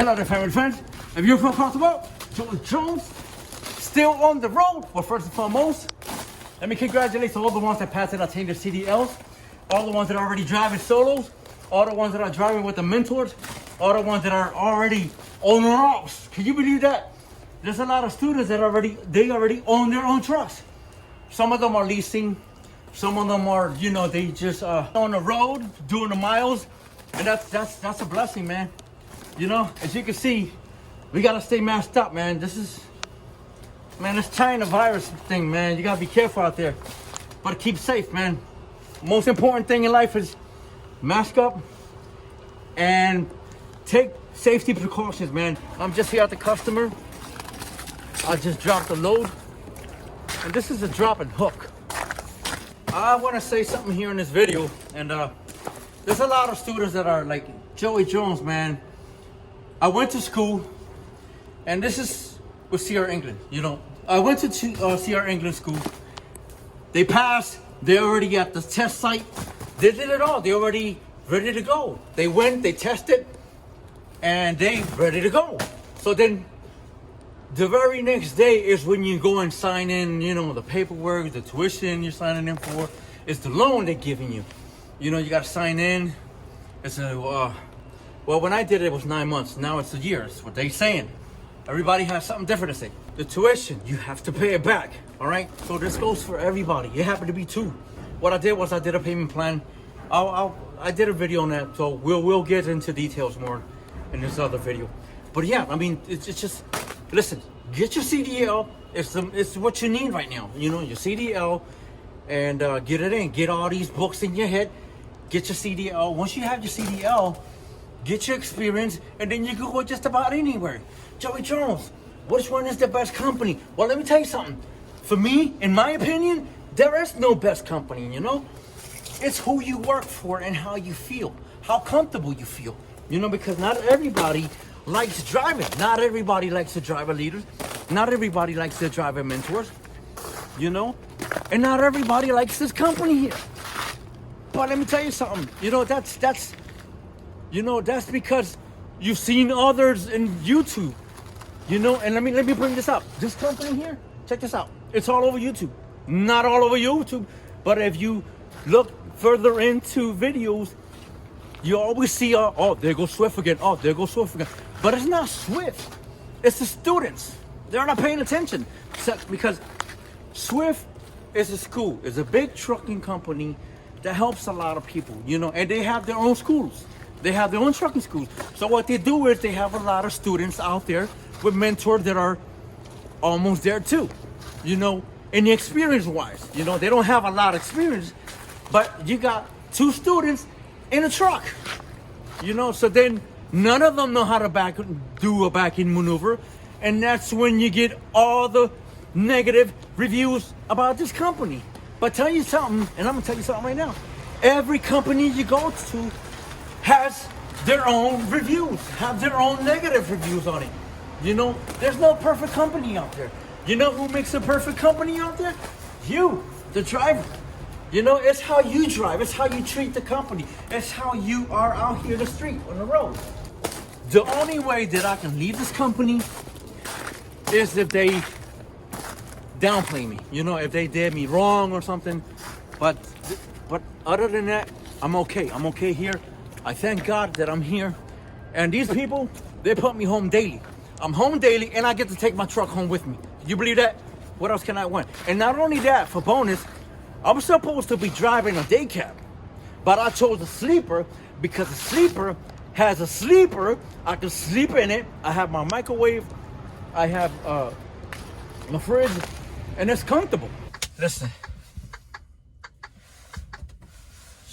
Hello there, family and friends. If you feel comfortable, Joey Jones, still on the road. Well, first and foremost, let me congratulate all the ones that passed and attained their CDLs, all the ones that are already driving solos, all the ones that are driving with the mentors, all the ones that are already on their own. Can you believe that? There's a lot of students that already own their own trucks. Some of them are leasing, some of them are, they just on the road doing the miles, and that's a blessing, man. As you can see, we gotta stay masked up, man. This China virus thing, man. You gotta be careful out there, but keep safe, man. Most important thing in life is mask up and take safety precautions, man. I'm just here at the customer. I just dropped the load, and this is a drop and hook. I want to say something here in this video, and there's a lot of students that are like Joey Jones, man. I went to school, and this is with CR England. I went to CR England school. They passed. They already at the test site. They did it all. They already ready to go. They went. They tested, and they ready to go. So then, the very next day is when you go and sign in. The paperwork, the tuition you're signing in for. It's the loan they're giving you. You got to sign in. It's a well, when I did it, it was 9 months. Now it's a year. That's what they're saying. Everybody has something different to say. The tuition, you have to pay it back. All right? So this goes for everybody. It happened to be two. What I did was I did a payment plan. I did a video on that, so we'll get into details more in this other video. But yeah, I mean, it's just, listen, get your CDL. It's what you need right now. Your CDL, and get it in. Get all these books in your head. Get your CDL. Once you have your CDL, get your experience, and then you can go just about anywhere. Joey Jones, which one is the best company? Well, let me tell you something. For me, in my opinion, there is no best company, It's who you work for and how you feel, how comfortable you feel. Because not everybody likes driving. Not everybody likes to drive a leader. Not everybody likes to drive a mentors, And not everybody likes this company here. But let me tell you something. That's because you've seen others in YouTube, and let me bring this up. This company here, check this out. It's all over YouTube. Not all over YouTube, but if you look further into videos, you always see, oh, there goes Swift again. Oh, there goes Swift again. But it's not Swift. It's the students. They're not paying attention because Swift is a school. It's a big trucking company that helps a lot of people, and they have their own schools. They have their own trucking schools. So what they do is they have a lot of students out there with mentors that are almost there too, in the experience-wise. They don't have a lot of experience, but you got two students in a truck, So then none of them know how to do a back-end maneuver, and that's when you get all the negative reviews about this company. But tell you something, and I'm gonna tell you something right now. Every company you go to has their own reviews, have their own negative reviews on it. There's no perfect company out there. You know who makes a perfect company out there? You, the driver. It's how you drive. It's how you treat the company. It's how you are out here in the street, on the road. The only way that I can leave this company is if they downplay me. If they did me wrong or something. But other than that, I'm okay. I'm okay here. I thank God that I'm here. And these people, they put me home daily. I'm home daily, and I get to take my truck home with me. You believe that? What else can I want? And not only that, for bonus, I'm supposed to be driving a day cab. But I chose a sleeper because a sleeper has a sleeper. I can sleep in it. I have my microwave. I have my fridge. And it's comfortable. Listen.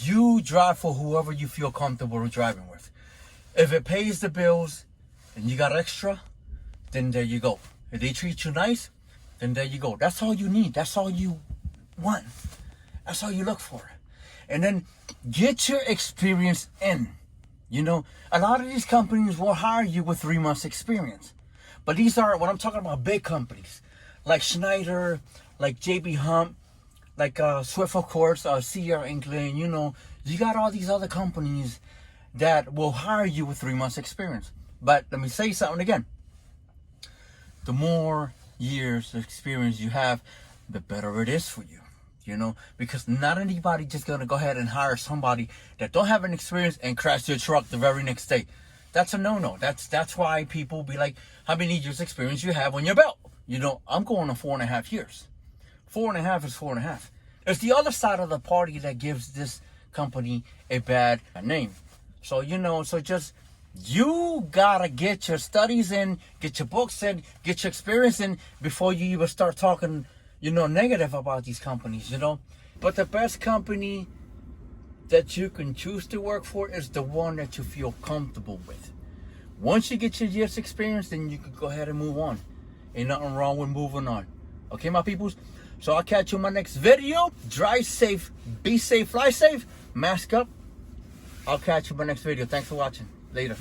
You drive for whoever you feel comfortable driving with. If it pays the bills and you got extra, then there you go. If they treat you nice, then there you go. That's all you need. That's all you want. That's all you look for. And then get your experience in. A lot of these companies will hire you with 3 months experience. But these are, what I'm talking about, big companies. Like Schneider, like JB Hump, like Swift, of course, CR England, you got all these other companies that will hire you with 3 months experience. But let me say something again. The more years of experience you have, the better it is for you. You know, because not anybody just gonna go ahead and hire somebody that don't have an experience and crash their truck the very next day. That's a no-no. That's why people be like, how many years experience you have on your belt? You know, I'm going on 4.5 years. 4.5 is 4.5. There's the other side of the party that gives this company a bad name. So, you know, you gotta get your studies in, get your books in, get your experience in before you even start talking, you know, negative about these companies, you know. But the best company that you can choose to work for is the one that you feel comfortable with. Once you get your years experience, then you can go ahead and move on. Ain't nothing wrong with moving on. Okay, my peoples? So I'll catch you in my next video. Drive safe, be safe, fly safe, mask up. I'll catch you in my next video. Thanks for watching. Later.